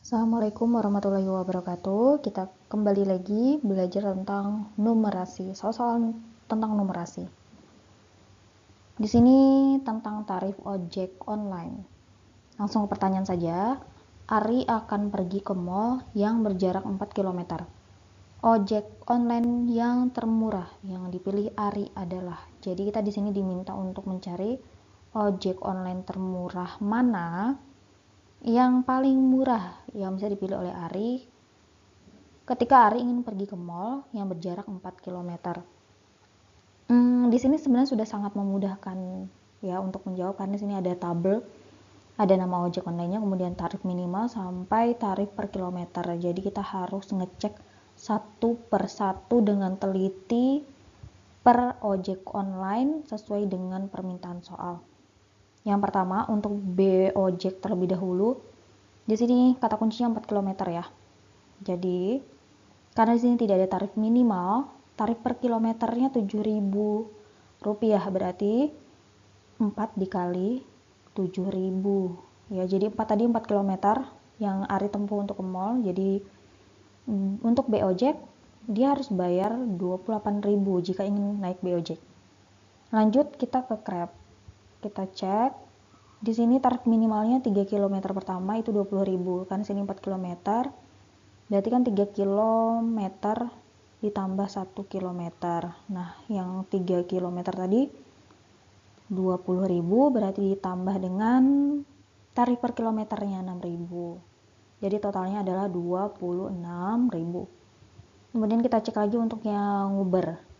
Assalamualaikum warahmatullahi wabarakatuh. Kita kembali lagi belajar tentang numerasi, soal-soal tentang numerasi. Di sini tentang tarif ojek online. Langsung ke pertanyaan saja. Ari akan pergi ke mall yang berjarak 4 km. Ojek online yang termurah yang dipilih Ari adalah. Jadi kita di sini diminta untuk mencari ojek online termurah mana yang paling murah yang bisa dipilih oleh Ari ketika Ari ingin pergi ke mall yang berjarak 4 km. Di sini sebenarnya sudah sangat memudahkan ya untuk menjawab, karena di sini ada tabel, ada nama ojek online-nya, kemudian tarif minimal sampai tarif per kilometer. Jadi kita harus ngecek satu per satu dengan teliti per ojek online sesuai dengan permintaan soal. Yang pertama untuk B ojek terlebih dahulu. Di sini kata kuncinya 4 km ya. Jadi karena di sini tidak ada tarif minimal, tarif per kilometernya Rp7.000, berarti 4 dikali 7.000 ya. Jadi 4 tadi 4 km yang Ari tempuh untuk ke mall. Jadi untuk B ojek dia harus bayar 28.000 jika ingin naik B ojek. Lanjut kita ke Grab. Kita cek. Di sini tarif minimalnya 3 km pertama itu 20.000, kan sini 4 km. Berarti kan 3 km ditambah 1 km. Nah, yang 3 km tadi 20.000, berarti ditambah dengan tarif per kilometernya 6.000. Jadi totalnya adalah 26.000. Kemudian kita cek lagi untuk yang Uber.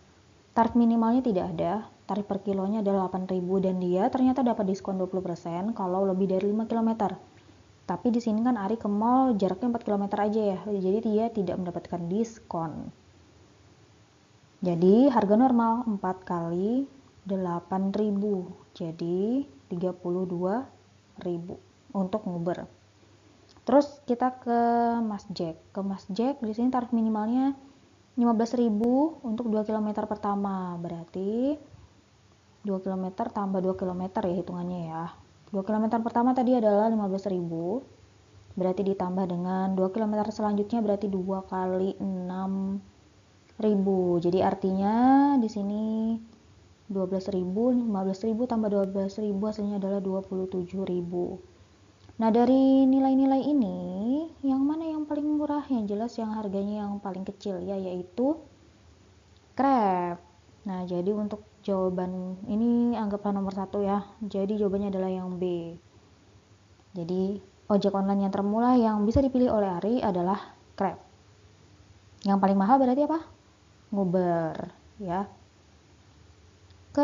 Tarif minimalnya tidak ada, tarif per kilonya adalah 8.000 dan dia ternyata dapat diskon 20% kalau lebih dari 5 km. Tapi di sini kan Ari ke mall jaraknya 4 km aja ya, jadi dia tidak mendapatkan diskon. Jadi harga normal 4 kali 8.000, jadi 32.000 untuk Uber. Terus kita ke Mas Jack. Ke Mas Jack di sini tarif minimalnya 15.000 untuk 2 km pertama, berarti 2 km tambah 2 km ya hitungannya ya. 2 km pertama tadi adalah 15.000, berarti ditambah dengan 2 km selanjutnya berarti 2 kali 6.000. Jadi artinya di sini 12.000, 15.000 tambah 12.000 hasilnya adalah 27.000. Nah, dari nilai-nilai ini yang mana yang paling murah? Yang jelas yang harganya yang paling kecil ya, yaitu Grab. Nah, jadi untuk jawaban ini anggaplah nomor 1 ya. Jadi jawabannya adalah yang B. Jadi ojek online yang termurah yang bisa dipilih oleh Ari adalah Grab. Yang paling mahal berarti apa? Uber ya. Ke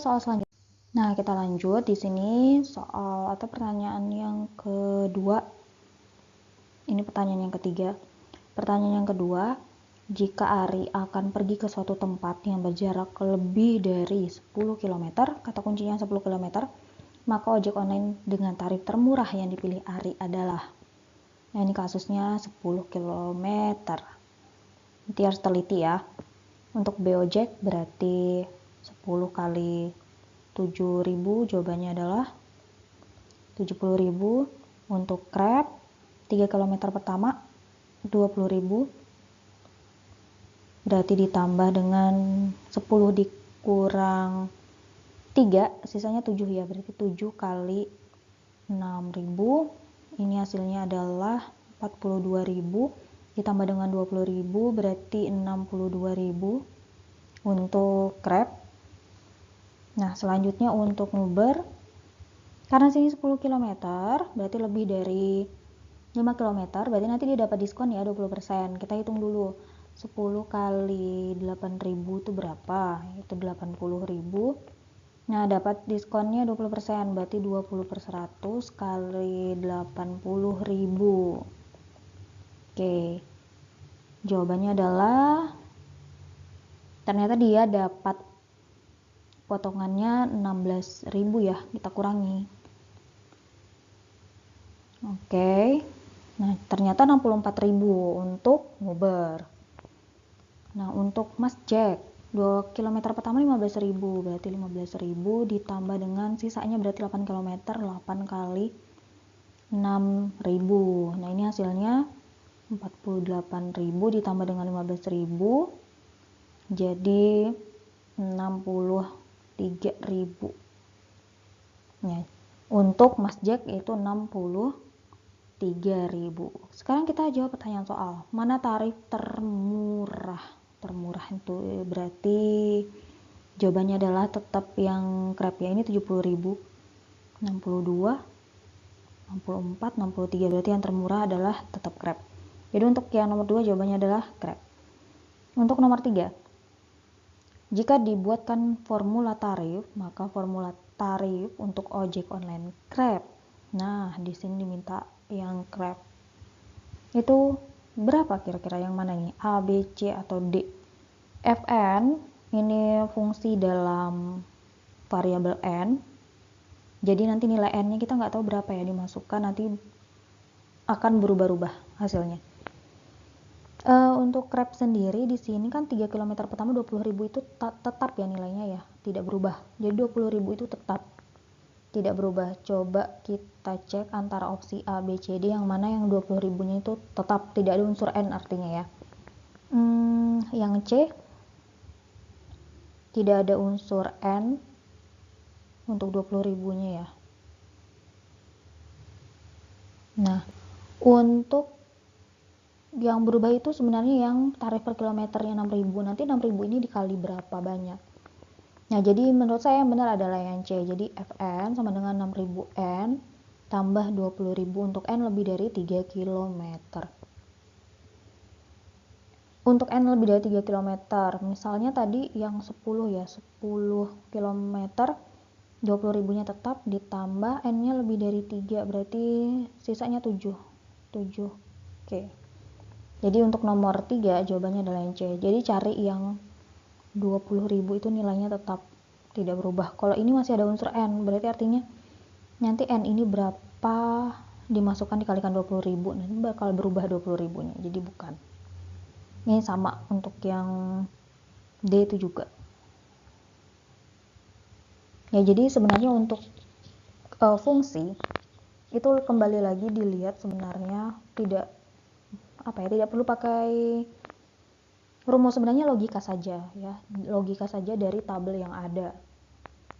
soal selanjutnya. Nah, kita lanjut di sini soal atau pertanyaan yang kedua. Ini pertanyaan yang ketiga. Pertanyaan yang kedua, jika Ari akan pergi ke suatu tempat yang berjarak lebih dari 10 km, kata kuncinya 10 km, maka ojek online dengan tarif termurah yang dipilih Ari adalah. Nah, ini kasusnya 10 km. Nanti harus teliti ya. Untuk B ojek berarti 10 kali 7.000, jawabannya adalah 70.000. Untuk Grab 3 km pertama 20.000, berarti ditambah dengan 10 dikurang 3 sisanya 7 ya, berarti 7 kali 6.000, ini hasilnya adalah 42.000 ditambah dengan 20.000 berarti 62.000 untuk Grab. Nah, selanjutnya untuk Uber, karena sini 10 km berarti lebih dari 5 km, berarti nanti dia dapat diskon ya 20%. Kita hitung dulu 10 kali 8.000 itu berapa? Itu 80.000. Nah, dapat diskonnya 20%, berarti 20 per 100 kali 80.000. Oke, jawabannya adalah ternyata dia dapat potongannya 16.000 ya, kita kurangi. Oke, nah ternyata 64.000 untuk Uber. Nah, untuk Mas Jack 2 km pertama 15.000, berarti 15.000 ditambah dengan sisanya berarti 8 km, 8 kali 6.000. Nah, ini hasilnya 48.000 ditambah dengan 15.000 jadi 63.000. Ya. Untuk Mas Jack itu 63.000. Sekarang kita jawab pertanyaan soal. Mana tarif termurah? Termurah itu berarti jawabannya adalah tetap yang Crab ya. Ini 70.000, 62, 64, 63. Berarti yang termurah adalah tetap Crab. Jadi untuk yang nomor 2 jawabannya adalah Crab. Untuk nomor 3, jika dibuatkan formula tarif, maka formula tarif untuk ojek online Grab. Nah, di sini diminta yang Grab. Itu berapa kira-kira, yang mana nih? A, B, C atau D? Fn ini fungsi dalam variabel n. Jadi nanti nilai n-nya kita nggak tahu berapa ya, dimasukkan nanti akan berubah-ubah hasilnya. Untuk Crab sendiri di sini kan 3 km pertama 20.000 itu tetap ya nilainya ya, tidak berubah. Jadi 20.000 itu tetap tidak berubah. Coba kita cek antara opsi A, B, C, D yang mana yang 20.000-nya itu tetap tidak ada unsur N artinya ya. Yang C tidak ada unsur N untuk 20.000-nya ya. Nah, untuk yang berubah itu sebenarnya yang tarif per kilometernya 6.000. Nanti 6.000 ini dikali berapa banyak. Nah, jadi menurut saya yang benar adalah yang C. Jadi Fn sama dengan 6.000 N tambah 20.000 untuk N lebih dari 3 km. Untuk N lebih dari 3 km, misalnya tadi yang 10 ya, 10 km 20.000-nya tetap ditambah N-nya lebih dari 3, berarti sisanya 7. Oke. Jadi untuk nomor 3 jawabannya adalah yang C. Jadi cari yang 20.000 itu nilainya tetap tidak berubah. Kalau ini masih ada unsur N, berarti artinya nanti N ini berapa dimasukkan dikalikan 20.000, nanti bakal berubah 20.000-nya. Jadi bukan. Ini sama untuk yang D itu juga. Ya, jadi sebenarnya untuk fungsi itu kembali lagi dilihat sebenarnya tidak perlu pakai rumus, sebenarnya logika saja ya, logika saja dari tabel yang ada.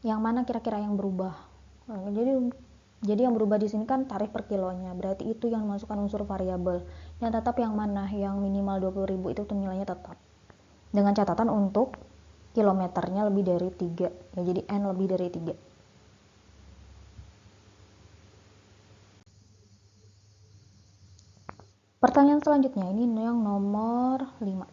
Yang mana kira-kira yang berubah? Jadi yang berubah di sini kan tarif per kilonya, berarti itu yang dimasukkan unsur variabel. Yang tetap yang mana? Yang minimal 20.000 itu nilainya tetap. Dengan catatan untuk kilometernya lebih dari 3. Ya, jadi N lebih dari 3. Pertanyaan selanjutnya ini yang nomor 5.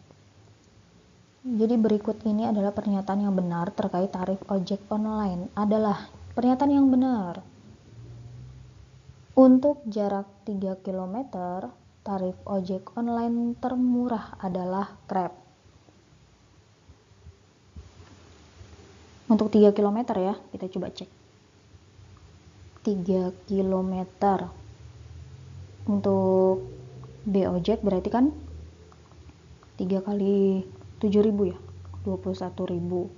Jadi berikut ini adalah pernyataan yang benar terkait tarif ojek online. Adalah pernyataan yang benar. Untuk jarak 3 km, tarif ojek online termurah adalah Grab. Untuk 3 km ya, kita coba cek. 3 km. Untuk B-Ojek berarti kan 3 kali 7.000 ya, 21.000.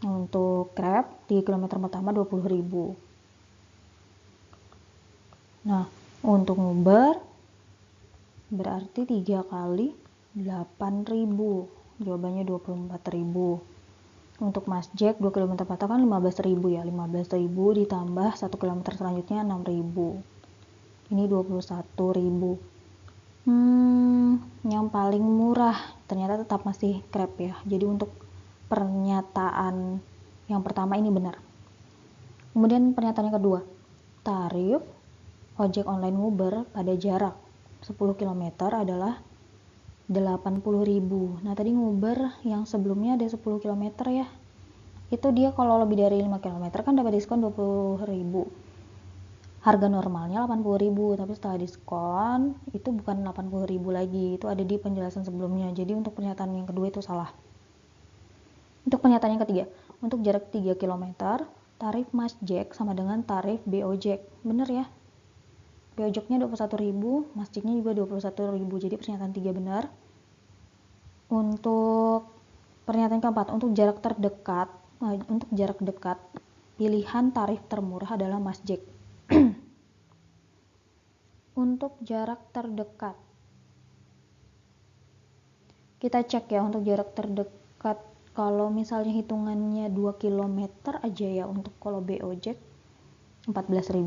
Untuk Grab 3 km pertama 20.000. Nah, untuk Uber berarti 3 kali 8.000. Jawabannya 24.000. Untuk Mas Jack 2 km pertama kan 15.000 ya, 15.000 ditambah 1 km selanjutnya 6.000. Ini 21.000. Yang paling murah ternyata tetap masih Grab ya. Jadi untuk pernyataan yang pertama ini benar. Kemudian pernyataan yang kedua, tarif ojek online Uber pada jarak 10 km adalah 80.000. Nah, tadi Uber yang sebelumnya ada 10 km ya. Itu dia kalau lebih dari 5 km kan dapat diskon 20.000. Harga normalnya 80.000, tapi setelah diskon itu bukan 80.000 lagi, itu ada di penjelasan sebelumnya. Jadi untuk pernyataan yang kedua itu salah. Untuk pernyataan yang ketiga, untuk jarak 3 km, tarif Mas Jack sama dengan tarif B-Ojek. Bener ya? B-Ojeknya 21.000, Mas Jacknya juga 21.000, jadi pernyataan 3 benar. Untuk pernyataan keempat, untuk jarak dekat, pilihan tarif termurah adalah Mas Jack. untuk jarak terdekat. Kita cek ya untuk jarak terdekat. Kalau misalnya hitungannya 2 km aja ya untuk kalau BOJek 14.000.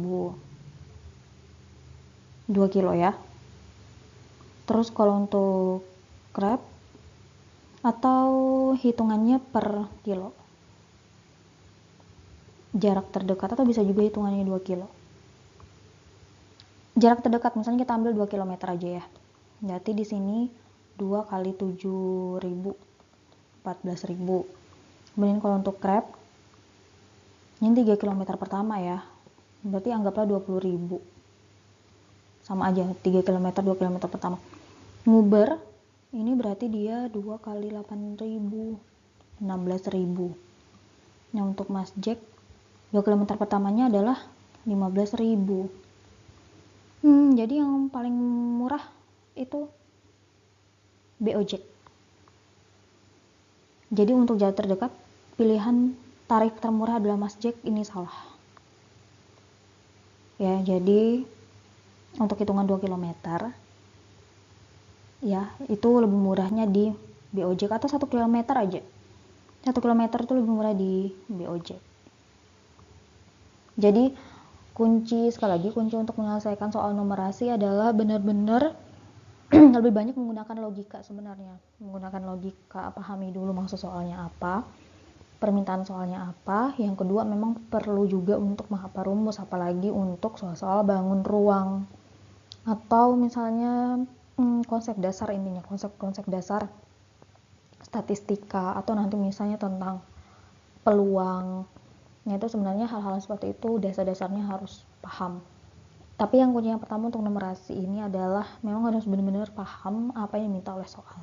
2 kilo ya. Terus kalau untuk Grab atau hitungannya per kilo. Jarak terdekat atau bisa juga hitungannya 2 kilo. Jarak terdekat misalnya kita ambil 2 km aja ya. Berarti di sini 2 kali 7.000 14.000. Kemudian kalau untuk Grab ini 3 km pertama ya. Berarti anggaplah 20.000. Sama aja 3 km 2 km pertama. Nguber ini berarti dia 2 kali 8.000 16.000. Nah untuk Masjek 2 km pertamanya adalah 15.000. Jadi yang paling murah itu BOJek. Jadi untuk jarak terdekat pilihan tarif termurah adalah Masjek, ini salah. Ya, jadi untuk hitungan 2 km ya, itu lebih murahnya di BOJek atau 1 km aja. 1 km itu lebih murah di BOJek. Jadi sekali lagi kunci untuk menyelesaikan soal numerasi adalah benar-benar lebih banyak menggunakan logika sebenarnya. Menggunakan logika, pahami dulu maksud soalnya apa, permintaan soalnya apa. Yang kedua memang perlu juga untuk menghafal rumus, apalagi untuk soal-soal bangun ruang. Atau misalnya konsep dasar, intinya konsep-konsep dasar statistika, atau nanti misalnya tentang peluang. Nah itu sebenarnya hal-hal seperti itu dasar-dasarnya harus paham. Tapi yang kunci yang pertama untuk numerasi ini adalah memang harus benar-benar paham apa yang diminta oleh soal.